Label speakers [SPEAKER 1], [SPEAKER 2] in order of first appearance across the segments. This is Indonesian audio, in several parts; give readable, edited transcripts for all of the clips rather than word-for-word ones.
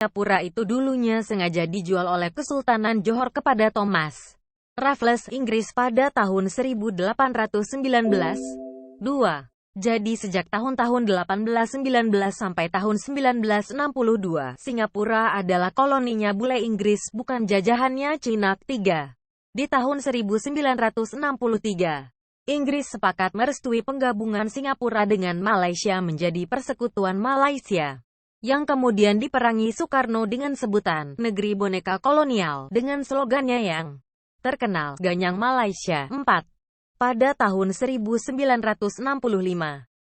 [SPEAKER 1] Singapura itu dulunya sengaja dijual oleh Kesultanan Johor kepada Thomas Raffles, Inggris pada tahun 1819. 2. Jadi sejak tahun-tahun 1819 sampai tahun 1962, Singapura adalah koloninya bule Inggris, bukan jajahannya Cina. 3. Di tahun 1963, Inggris sepakat merestui penggabungan Singapura dengan Malaysia menjadi Persekutuan Malaysia, yang kemudian diperangi Soekarno dengan sebutan Negeri Boneka Kolonial, dengan slogannya yang terkenal, Ganyang Malaysia. 4. Pada tahun 1965,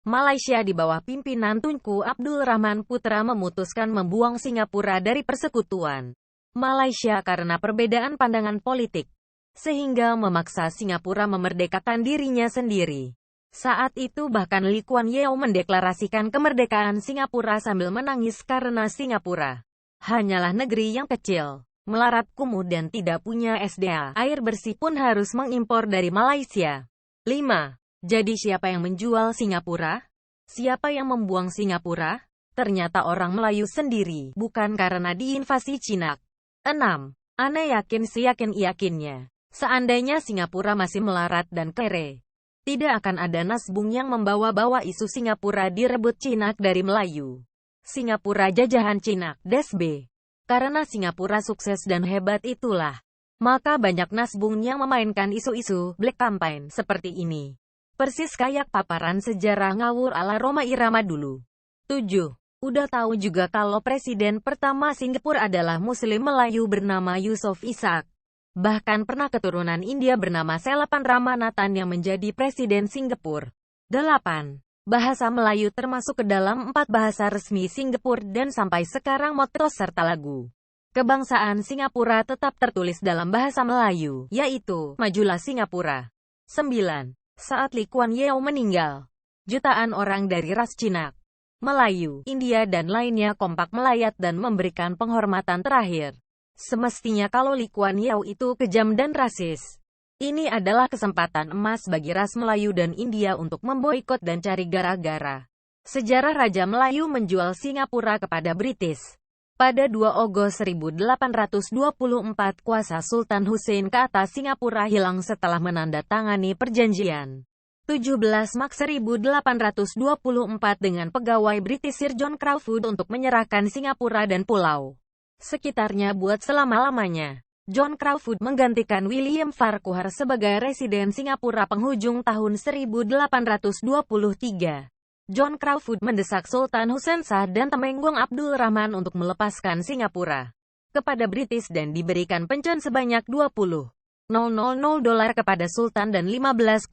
[SPEAKER 1] Malaysia di bawah pimpinan Tunku Abdul Rahman Putra memutuskan membuang Singapura dari Persekutuan Malaysia karena perbedaan pandangan politik, sehingga memaksa Singapura memerdekakan dirinya sendiri. Saat itu bahkan Lee Kuan Yew mendeklarasikan kemerdekaan Singapura sambil menangis karena Singapura hanyalah negeri yang kecil, melarat, kumuh dan tidak punya SDA air bersih pun harus mengimpor dari Malaysia. 5. Jadi siapa yang menjual Singapura? Siapa yang membuang Singapura? Ternyata orang Melayu sendiri, bukan karena diinvasi Cina. 6. Aneh yakin seyakin-yakinnya, seandainya Singapura masih melarat dan kere, tidak akan ada nasbung yang membawa-bawa isu Singapura direbut Cina dari Melayu. Singapura jajahan Cina, B. Karena Singapura sukses dan hebat itulah, maka banyak nasbung yang memainkan isu-isu Black Campaign seperti ini. Persis kayak paparan sejarah ngawur ala Rhoma Irama dulu. 7. Udah tahu juga kalau presiden pertama Singapura adalah Muslim Melayu bernama Yusof Ishak. Bahkan pernah keturunan India bernama Selapan Ramanathan yang menjadi presiden Singapura. 8. Bahasa Melayu termasuk ke dalam 4 bahasa resmi Singapura dan sampai sekarang motto serta lagu kebangsaan Singapura tetap tertulis dalam bahasa Melayu, yaitu Majulah Singapura. 9. Saat Lee Kuan Yew meninggal, jutaan orang dari ras Cina, Melayu, India dan lainnya kompak melayat dan memberikan penghormatan terakhir. Semestinya kalau Lee Kuan Yew itu kejam dan rasis, ini adalah kesempatan emas bagi ras Melayu dan India untuk memboikot dan cari gara-gara. Sejarah Raja Melayu menjual Singapura kepada British. Pada 2 Agustus 1824, kuasa Sultan Hussein ke atas Singapura hilang setelah menandatangani perjanjian 17 Mac 1824 dengan pegawai British Sir John Crawford untuk menyerahkan Singapura dan pulau sekitarnya buat selama-lamanya. John Crawford menggantikan William Farquhar sebagai residen Singapura penghujung tahun 1823. John Crawford mendesak Sultan Hussein Shah dan Temenggung Abdul Rahman untuk melepaskan Singapura kepada British dan diberikan pencen sebanyak $20,000 kepada Sultan dan $15,000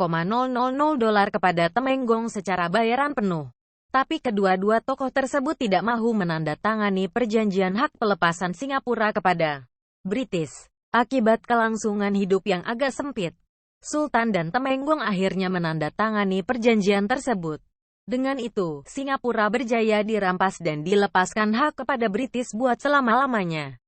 [SPEAKER 1] kepada Temenggung secara bayaran penuh. Tapi kedua-dua tokoh tersebut tidak mahu menandatangani perjanjian hak pelepasan Singapura kepada British. Akibat kelangsungan hidup yang agak sempit, Sultan dan Temenggung akhirnya menandatangani perjanjian tersebut. Dengan itu, Singapura berjaya dirampas dan dilepaskan hak kepada British buat selama-lamanya.